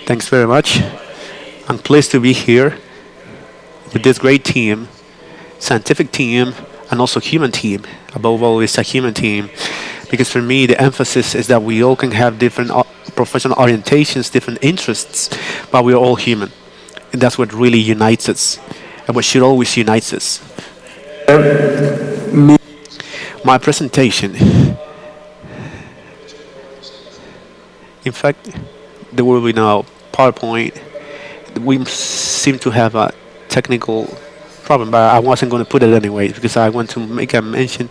Thanks very much. I'm pleased to be here with this great team, scientific team, and also human team. Above all, it's a human team because for me, the emphasis is that we all can have different professional orientations, different interests, but we are all human. And that's what really unites us and what should always unite us. My presentation, in fact, there will be now PowerPoint. We seem to have a technical problem, but I wasn't going to put it anyway because I want to make a mention.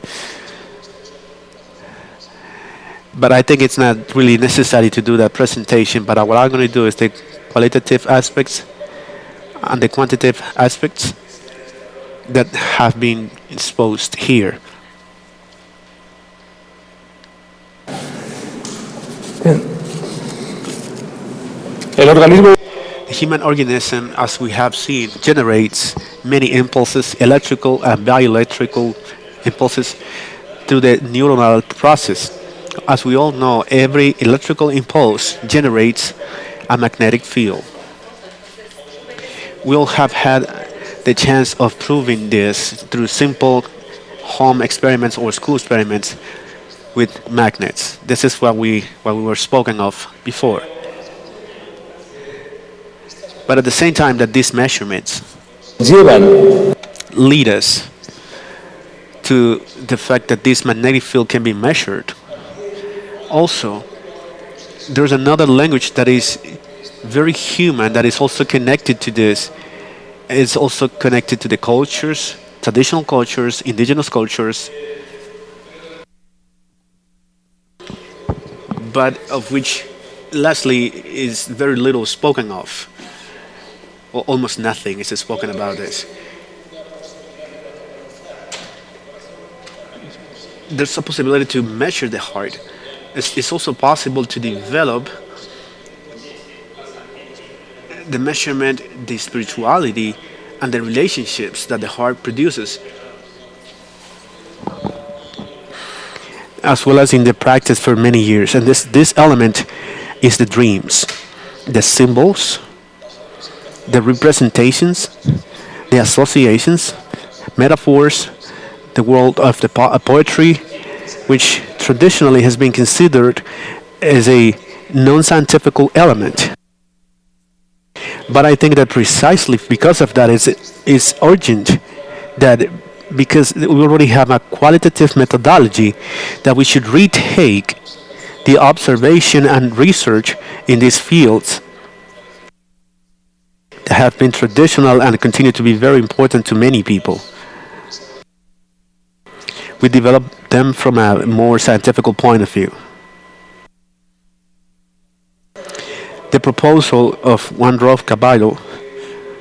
But I think it's not really necessary to do that presentation. But what I'm going to do is the qualitative aspects and the quantitative aspects that have been exposed here. The human organism, as we have seen, generates many impulses, electrical and bioelectrical impulses, through the neuronal process. As we all know, every electrical impulse generates a magnetic field. We all have had the chance of proving this through simple home experiments or school experiments with magnets. This is what we were spoken of before. But at the same time that these measurements lead us to the fact that this magnetic field can be measured, also, there's another language that is very human that is also connected to this. It's also connected to the cultures, traditional cultures, indigenous cultures, but of which lastly is very little spoken of. Or almost nothing is spoken about this. There's a possibility to measure the heart. It's also possible to develop the measurement, the spirituality, and the relationships that the heart produces, as well as in the practice for many years. And this element is the dreams, the symbols, the representations, the associations, metaphors, the world of the poetry, which traditionally has been considered as a non-scientific element. But I think that precisely because of that, it's urgent that because we already have a qualitative methodology that we should retake the observation and research in these fields that have been traditional and continue to be very important to many people. We develop them from a more scientific point of view. The proposal of Juan Caballo,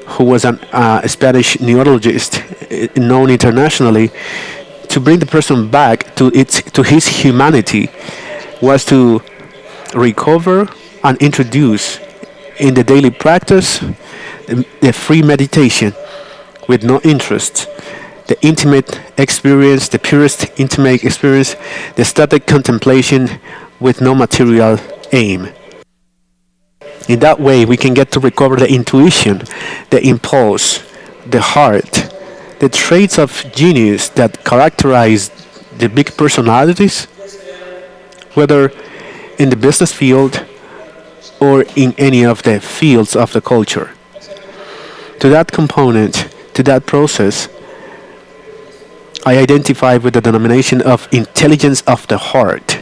who was a Spanish neurologist known internationally, to bring the person back to his humanity, was to recover and introduce in the daily practice the free meditation with no interest, the intimate experience, the purest intimate experience, the static contemplation with no material aim. In that way, we can get to recover the intuition, the impulse, the heart, the traits of genius that characterize the big personalities, whether in the business field or in any of the fields of the culture. To that component, to that process, I identify with the denomination of intelligence of the heart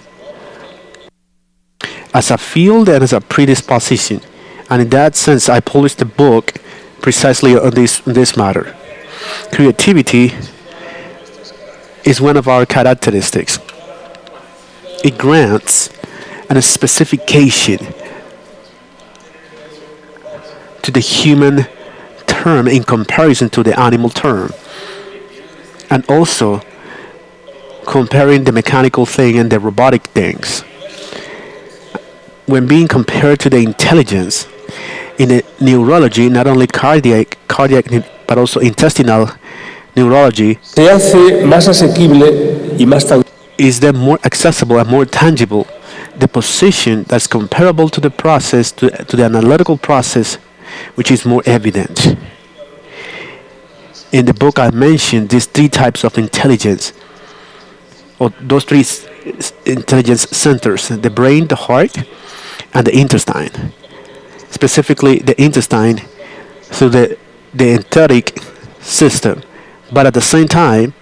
as a field and as a predisposition. And in that sense, I published a book precisely on this matter. Creativity is one of our characteristics. It grants a specification to the human term in comparison to the animal term, and also comparing the mechanical thing and the robotic things. When being compared to the intelligence in the neurology, not only cardiac, but also intestinal neurology, se hace más asequible y más is then more accessible and more tangible the position that's comparable to the process, to the analytical process, which is more evident. In the book, I mentioned these three types of intelligence, or those three intelligence centers: the brain, the heart, and the intestine. Specifically, the intestine through the enteric system, but at the same time,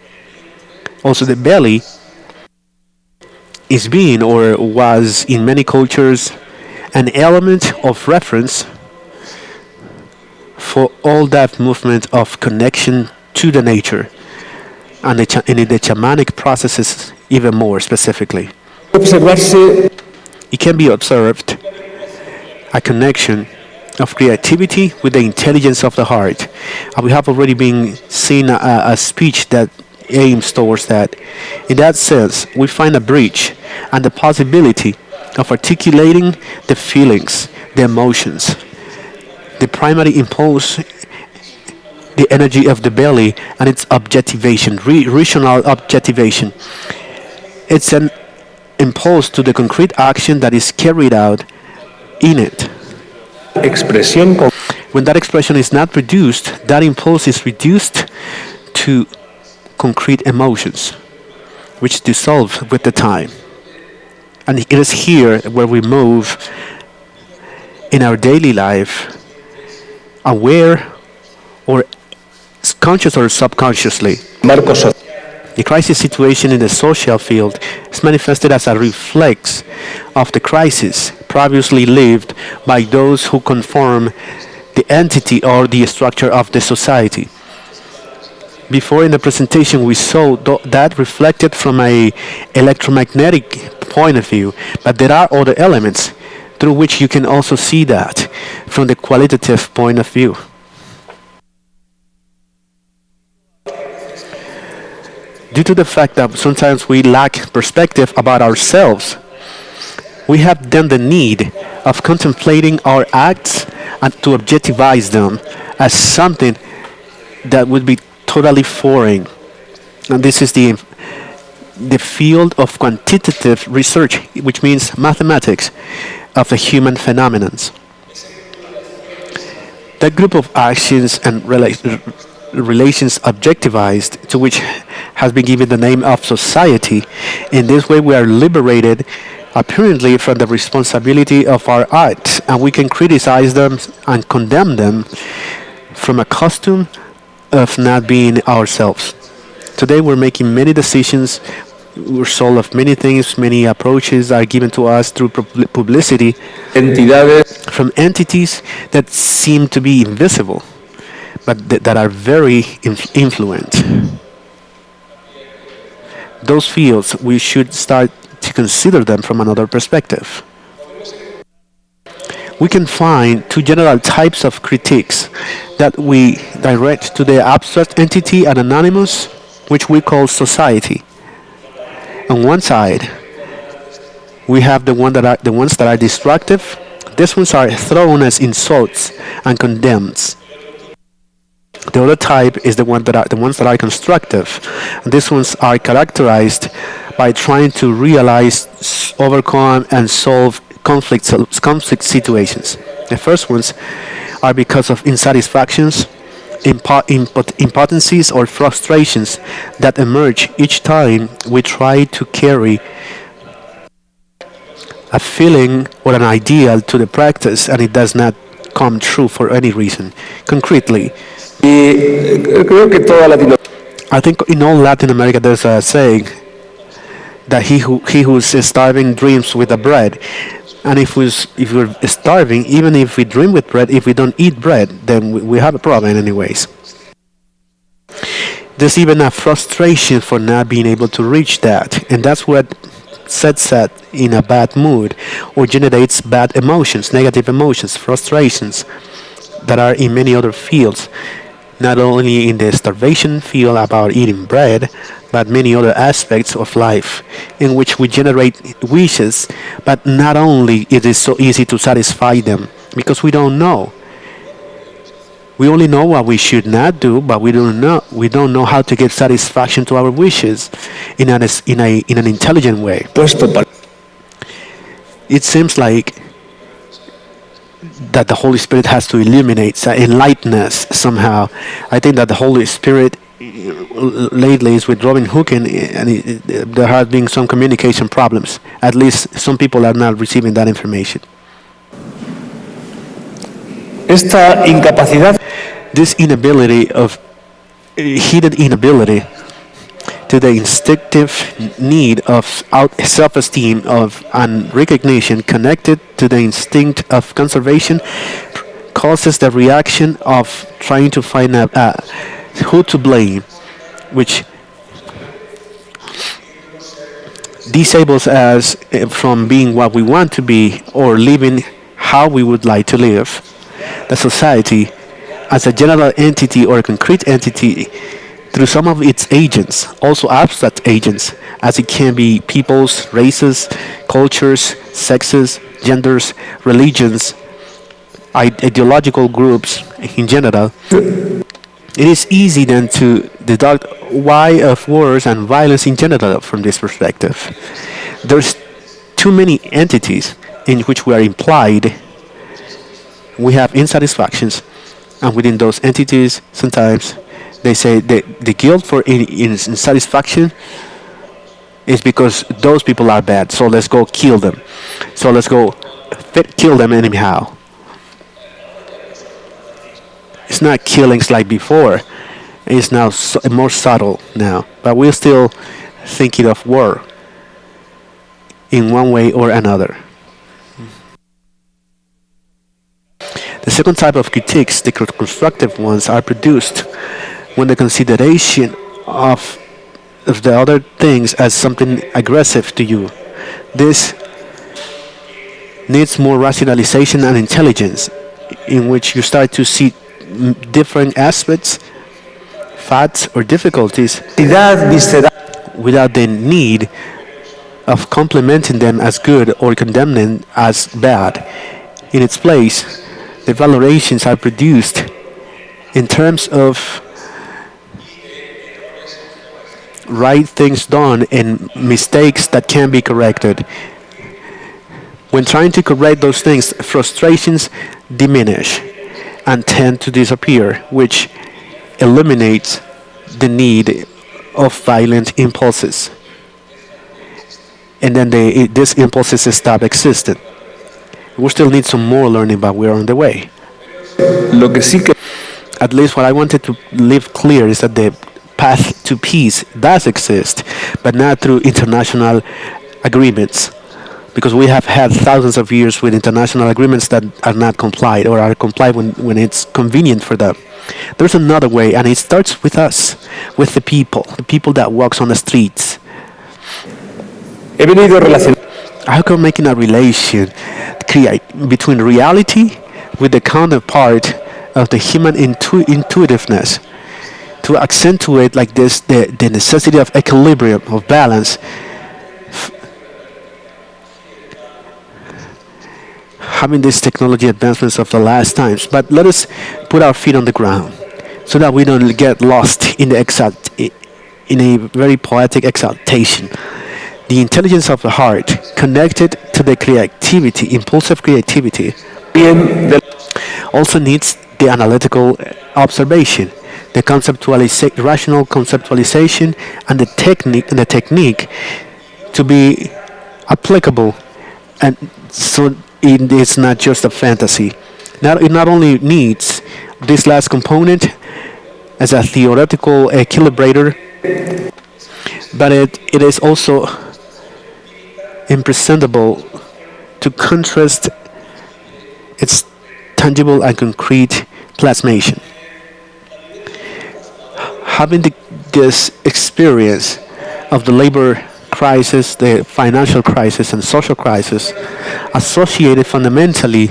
also the belly is being or was in many cultures an element of reference for all that movement of connection to the nature and and in the shamanic processes even more specifically. Observarse It can be observed a connection of creativity with the intelligence of the heart. And we have already been seeing a speech that aims towards that. In that sense, we find a bridge and the possibility of articulating the feelings, the emotions, the primary impulse, the energy of the belly, and its objectivation, rational objectivation. It's an impulse to the concrete action that is carried out in it. expresión con When that expression is not produced, that impulse is reduced to concrete emotions, which dissolve with the time. And it is here where we move in our daily life, aware or conscious or subconsciously. marcos sociales. The crisis situation in the social field is manifested as a reflex of the crisis previously lived by those who conform the entity or the structure of the society. Before in the presentation we saw that reflected from a electromagnetic point of view, but there are other elements through which you can also see that from the qualitative point of view. Due to the fact that sometimes we lack perspective about ourselves, we have then the need of contemplating our acts and to objectivize them as something that would be totally foreign. And this is the field of quantitative research, which means mathematics of the human phenomenons. That group of actions and relations objectivized, to which has been given the name of society. In this way, we are liberated apparently from the responsibility of our acts, and we can criticize them and condemn them from a custom of not being ourselves. Today, we're making many decisions. We're sold of many things, many approaches are given to us through publicity Entidades from entities that seem to be invisible, but that are very influent. Those fields, we should start to consider them from another perspective. We can find two general types of critiques that we direct to the abstract entity and anonymous, which we call society. On one side, we have the ones that are destructive. These ones are thrown as insults and condemned. The other type is the ones that are constructive. These ones are characterized by trying to realize, overcome, and solve conflict situations. The first ones are because of insatisfactions, impotencies, or frustrations that emerge each time we try to carry a feeling or an ideal to the practice and it does not come true for any reason. Concretely, creo que toda Latinoamérica I think in all Latin America there's a saying that he who's starving dreams with the bread. And if we're starving, even if we dream with bread, if we don't eat bread, then we have a problem anyways. There's even a frustration for not being able to reach that. And that's what sets us in a bad mood or generates bad emotions, negative emotions, frustrations that are in many other fields. Not only in the starvation field about eating bread, but many other aspects of life in which we generate wishes, but not only it is so easy to satisfy them because we don't know. We only know what we should not do, but we don't know how to give satisfaction to our wishes in an intelligent way. puesto para it seems like that the Holy Spirit has to illuminate, enlighten us somehow. I think that the Holy Spirit lately is withdrawing hooking, and there has been some communication problems. At least some people are not receiving that information. Esta incapacidad This inability of hidden inability to the instinctive need of self-esteem of and recognition connected to the instinct of conservation causes the reaction of trying to find who to blame, which disables us from being what we want to be or living how we would like to live. The society, as a general entity or a concrete entity, through some of its agents, also abstract agents, as it can be peoples, races, cultures, sexes, genders, religions, ideological groups in general, it is easy then to deduct why of wars and violence in general from this perspective. There's too many entities in which we are implied. We have insatisfactions, and within those entities, sometimes they say the guilt for insatisfaction is because those people are bad, so let's go kill them. So let's go kill them anyhow. It's not killings like before. It's now more subtle now, but we're still thinking of war in one way or another. The second type of critiques, the constructive ones, are produced when the consideration of the other things as something aggressive to you. This needs more rationalization and intelligence, in which you start to see different aspects, facts, or difficulties without the need of complimenting them as good or condemning as bad. In its place, the valorations are produced in terms of right things done and mistakes that can be corrected. When trying to correct those things, frustrations diminish and tend to disappear, which eliminates the need of violent impulses. And then these impulses stop existing. We still need some more learning, but we're on the way. lo que sí que At least what I wanted to leave clear is that the path to peace does exist, but not through international agreements. Because we have had thousands of years with international agreements that are not complied or are complied when it's convenient for them. There's another way, and it starts with us, with the people that walks on the streets. he venido relacionando How come making a relation between reality with the counterpart of the human intuitiveness to accentuate like this the necessity of equilibrium, of balance, having these technology advancements of the last times. But let us put our feet on the ground so that we don't get lost in in a very poetic exaltation. The intelligence of the heart connected to the creativity, impulsive creativity, bien de also needs the analytical observation, the rational conceptualization, and the technique to be applicable, and so it is not just a fantasy. It not only needs this last component as a theoretical equilibrator, but it is also impresentable to contrast its tangible and concrete plasmation. Having this experience of the labor crisis, the financial crisis, and social crisis associated fundamentally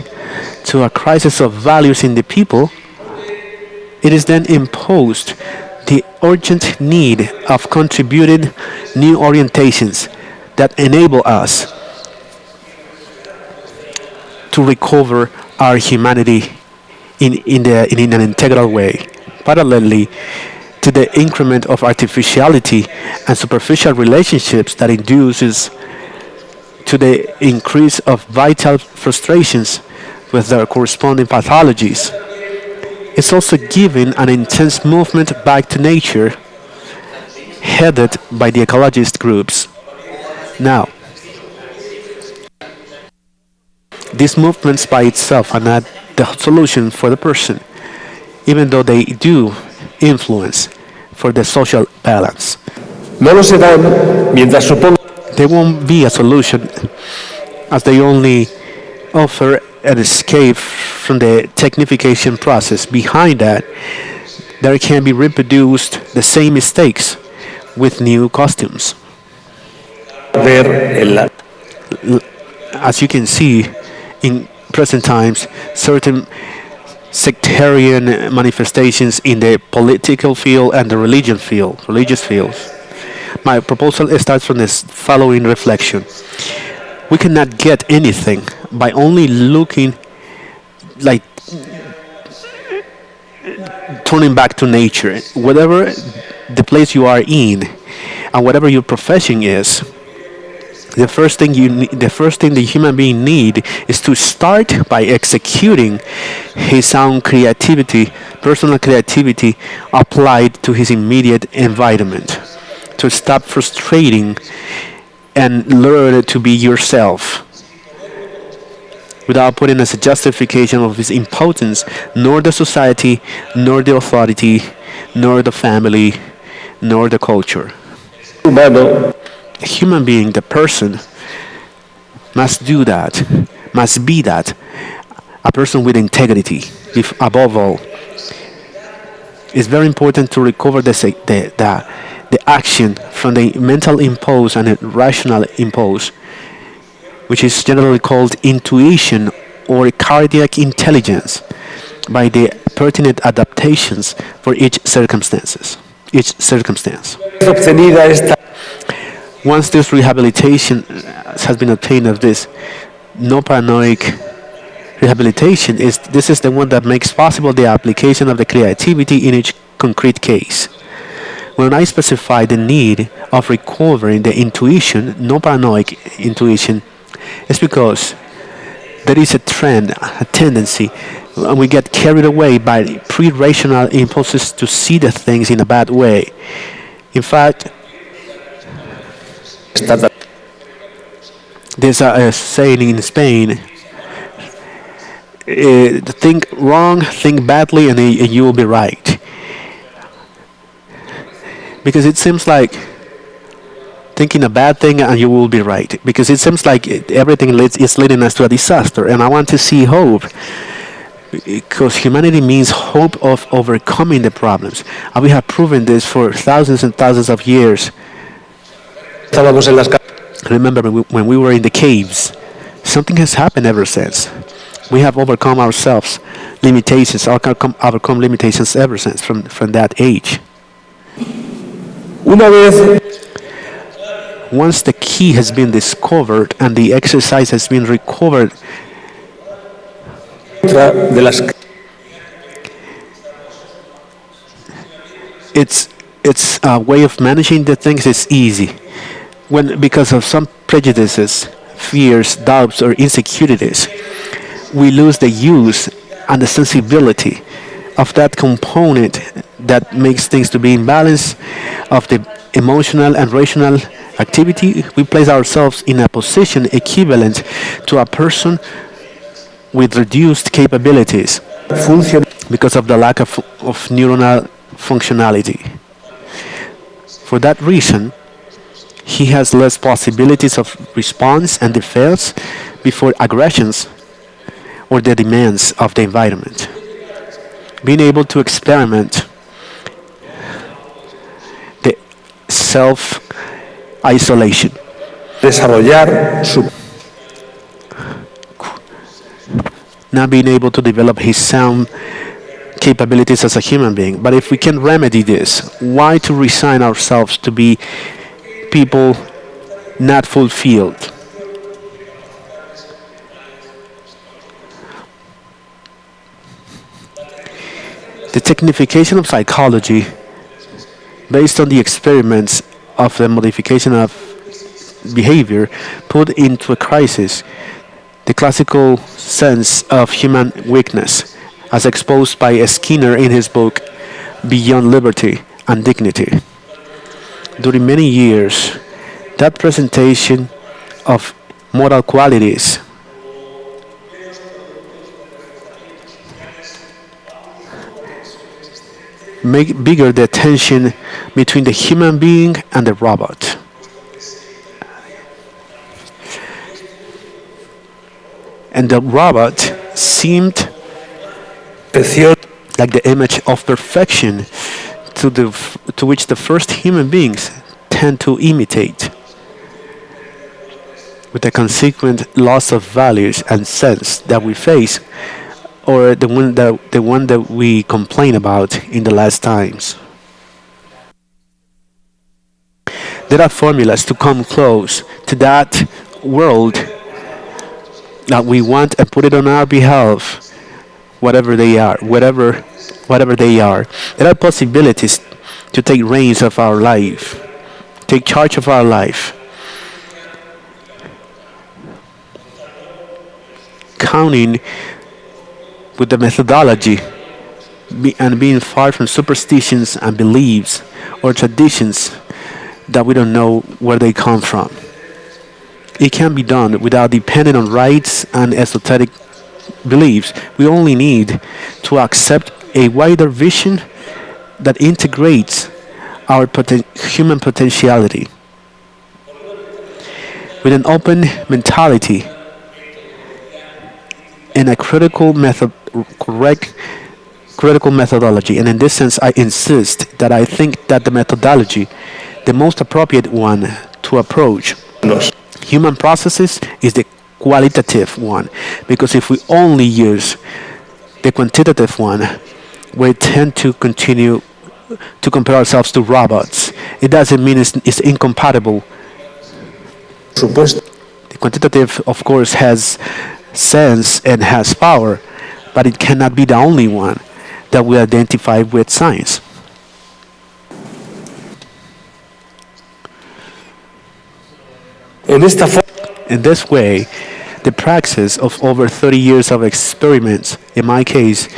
to a crisis of values in the people, it is then imposed the urgent need of contributing new orientations that enable us to recover our humanity in an integral way, parallelly to the increment of artificiality and superficial relationships that induces to the increase of vital frustrations with their corresponding pathologies. It's also giving an intense movement back to nature, headed by the ecologist groups. Now, these movements by itself are not the solution for the person, even though they do influence for the social balance. no lo serán mientras supongan They won't be a solution as they only offer an escape from the technification process. Behind that, there can be reproduced the same mistakes with new costumes. ver en la As you can see, in present times, certain sectarian manifestations in the political field and the religious fields. My proposal starts from this following reflection. We cannot get anything by only looking like turning back to nature. Whatever the place you are in and whatever your profession is, the first thing the human being need is to start by executing his own creativity, personal creativity applied to his immediate environment. To stop frustrating and learn to be yourself without putting as a justification of his impotence, nor the society, nor the authority, nor the family, nor the culture. humano A human being, the person, must do that, must be that, a person with integrity, if above all. It's very important to recover the action from the mental impulse and the rational impulse, which is generally called intuition or cardiac intelligence, by the pertinent adaptations for each circumstance. obtenida esta Once this rehabilitation has been obtained of this no paranoid rehabilitation, this is the one that makes possible the application of the creativity in each concrete case. When I specify the need of recovering the intuition, no paranoid intuition, it's because there is a trend, a tendency, and we get carried away by pre-rational impulses to see the things in a bad way. In fact, esta there's a saying in Spain: think wrong, think badly, and you will be right. Because it seems like thinking a bad thing and you will be right. Because it seems like everything is leading us to a disaster, and I want to see hope. Because humanity means hope of overcoming the problems, and we have proven this for thousands and thousands of years. estábamos en las Remember when we were in the caves, something has happened ever since. We have overcome ourselves, limitations, overcome limitations ever since from that age. una vez Once the key has been discovered and the exercise has been recovered, otra de las it's a way of managing the things is easy. When because of some prejudices, fears, doubts, or insecurities, we lose the use and the sensibility of that component that makes things to be in balance of the emotional and rational activity. We place ourselves in a position equivalent to a person with reduced capabilities función because of the lack of neuronal functionality. For that reason, he has less possibilities of response and defense before aggressions or the demands of the environment. Being able to experiment the self isolation, desarrollar su not being able to develop his sound capabilities as a human being. But if we can remedy this, why to resign ourselves to be people not fulfilled? The technification of psychology, based on the experiments of the modification of behavior put into a crisis the classical sense of human weakness, as exposed by Skinner in his book Beyond Liberty and Dignity. During many years, that presentation of moral qualities make bigger the tension between the human being and the robot. And the robot seemed perfección like the image of perfection to which the first human beings tend to imitate, with the consequent loss of values and sense that we face, or the one that we complain about in the last times. There are formulas to come close to that world that we want and put it on our behalf, whatever they are, whatever they are. There are possibilities to take reins of our life, take charge of our life, counting with the methodology and being far from superstitions and beliefs or traditions that we don't know where they come from. It can be done without depending on rites and esoteric beliefs. We only need to accept a wider vision that integrates our human potentiality with an open mentality and a correct critical methodology. And in this sense, I insist that I think that the methodology, the most appropriate one to approach nos human processes, is the qualitative one. Because if we only use the quantitative one, we tend to continue to compare ourselves to robots. It doesn't mean it's incompatible. supuesto The quantitative, of course, has sense and has power, but it cannot be the only one that we identify with science. en esta forma In this way, the praxis of over 30 years of experiments, in my case,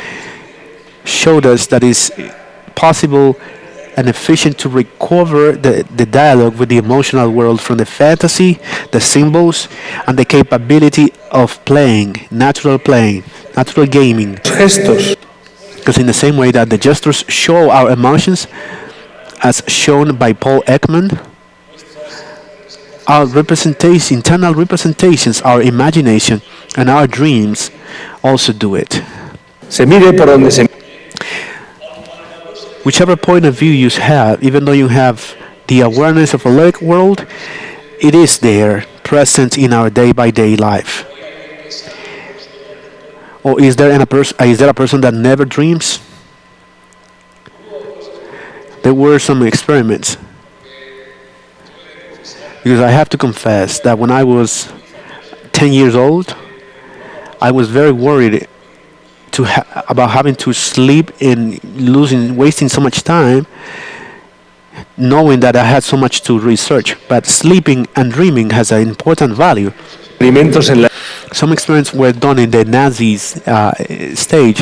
showed us that it's possible and efficient to recover the dialogue with the emotional world from the fantasy, the symbols, and the capability of playing, natural gaming. gestos Because in the same way that the gestures show our emotions, as shown by Paul Ekman, our internal representations, our imagination, and our dreams also do it. se mire por donde se Whichever point of view you have, even though you have the awareness of a lyric world, it is there, present in our day-by-day life. Or is there a person that never dreams? There were some experiments. Because I have to confess that when I was 10 years old, I was very worried about having to sleep and wasting so much time, knowing that I had so much to research. But sleeping and dreaming has an important value. experimentos en la Some experiments were done in the Nazis stage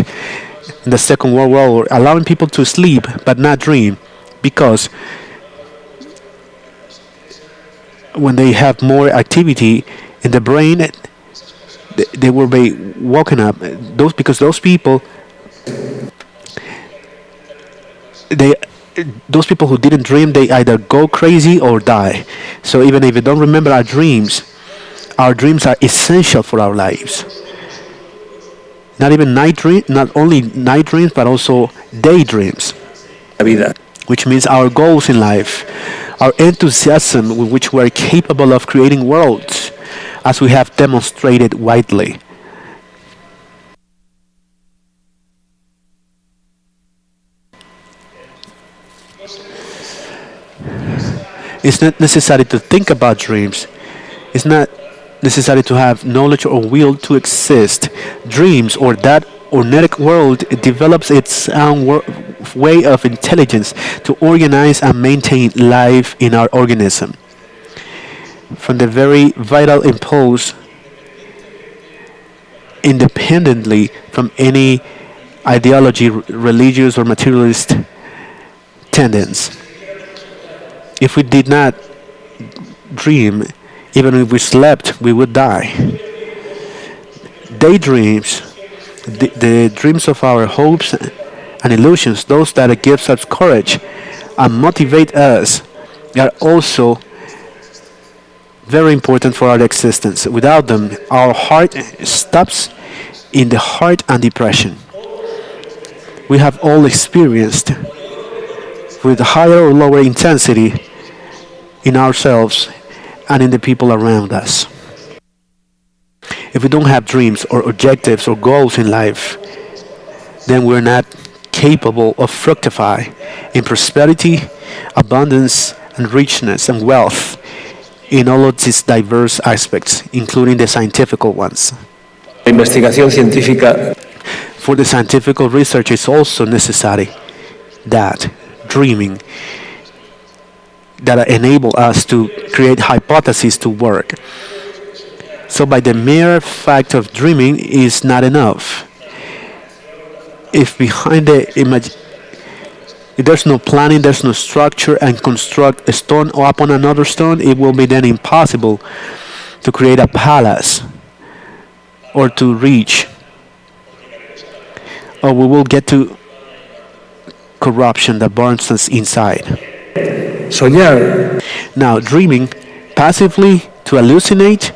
in the Second World War, allowing people to sleep but not dream, because when they have more activity in the brain, they will be woken up. Those people, they those people who didn't dream, they either go crazy or die. So even if we don't remember our dreams are essential for our lives. Not only night dreams, but also daydreams, vida. which means our goals in life, our enthusiasm with which we are capable of creating worlds, as we have demonstrated widely. It's not necessary to think about dreams. It's not necessary to have knowledge or will to exist. Dreams, or that organic world, it develops its own way of intelligence to organize and maintain life in our organism. from the very vital impulse independently from any ideology, religious or materialist tendency. If we did not dream, even if we slept, we would die. Daydreams, the dreams of our hopes and illusions, those that gives us courage and motivate us, are also very important for our existence. Without them, our heart stops in the heart and depression. We have all experienced with higher or lower intensity in ourselves and in the people around us. If we don't have dreams or objectives or goals in life, then we're not capable of fructify in prosperity, abundance, and richness and wealth in all of these diverse aspects, including the scientific ones. La investigación científica For the scientific research, it's also necessary that dreaming that enable us to create hypotheses to work. So by the mere fact of dreaming is not enough. If behind the image, if there's no planning, there's no structure, and construct a stone upon another stone, it will be then impossible to create a palace or to reach, or we will get to corruption that burns us inside. soñar Now, dreaming passively to hallucinate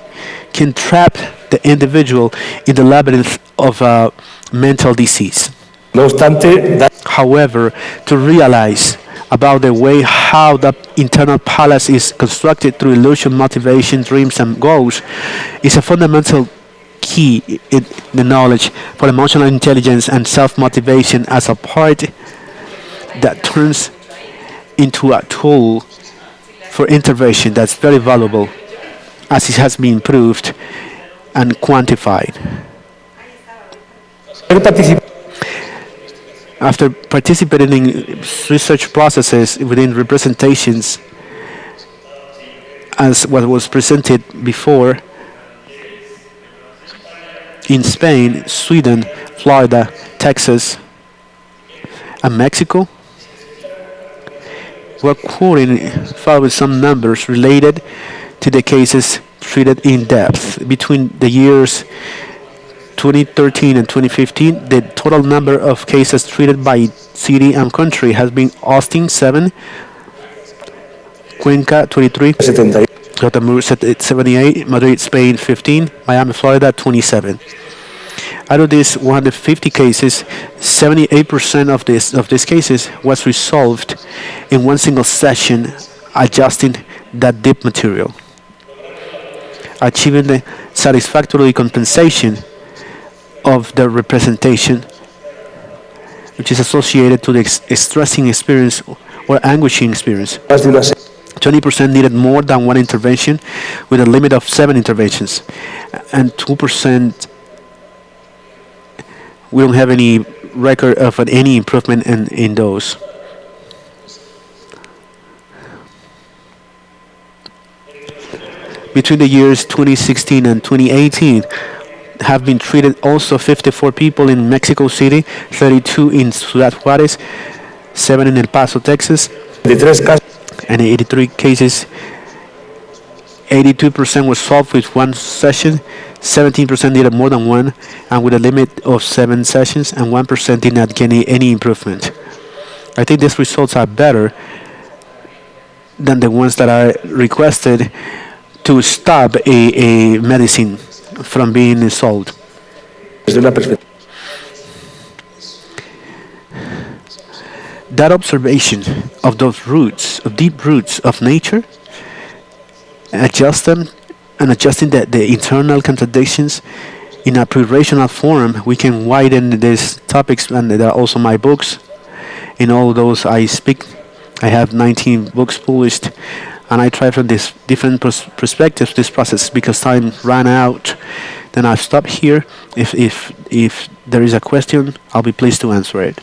can trap the individual in the labyrinth of a mental disease. no obstante da However, to realize about the way how the internal palace is constructed through illusion, motivation, dreams, and goals is a fundamental key in the knowledge for emotional intelligence and self-motivation as a part that turns into a tool for intervention that's very valuable as it has been proved and quantified. participar After participating in research processes within representations as what was presented before in Spain, Sweden, Florida, Texas, and Mexico, we're quoting following some numbers related to the cases treated in depth. Between the years 2013 and 2015, the total number of cases treated by city and country has been Austin 7, Cuenca 23, 70 Guatemala 78, Madrid, Spain 15, Miami, Florida 27. Out of these 150 cases, 78% of these cases was resolved in one single session, adjusting that deep material, achieving the satisfactory compensation of the representation, which is associated to the stressing experience or anguishing experience. más de una 20% needed more than one intervention, with a limit of 7 interventions, and 2% we don't have any record of any improvement in those. Between the years 2016 and 2018, have been treated also 54 people in Mexico City, 32 in Ciudad Juárez, 7 in El Paso, Texas, 23 casos and 83 cases. 82% was solved with one session, 17% needed more than one, and with a limit of 7 sessions, and 1% did not get any improvement. I think these results are better than the ones that are requested to stop a medicine from being sold. desde una perspectiva That observation of those roots, of deep roots of nature, adjust them and adjusting the internal contradictions in a pre-rational form, we can widen these topics, and there are also my books. In all those I speak, I have 19 books published, and I try from this different perspectives this process. Because time ran out, then I'll stop here. If there is a question, I'll be pleased to answer it.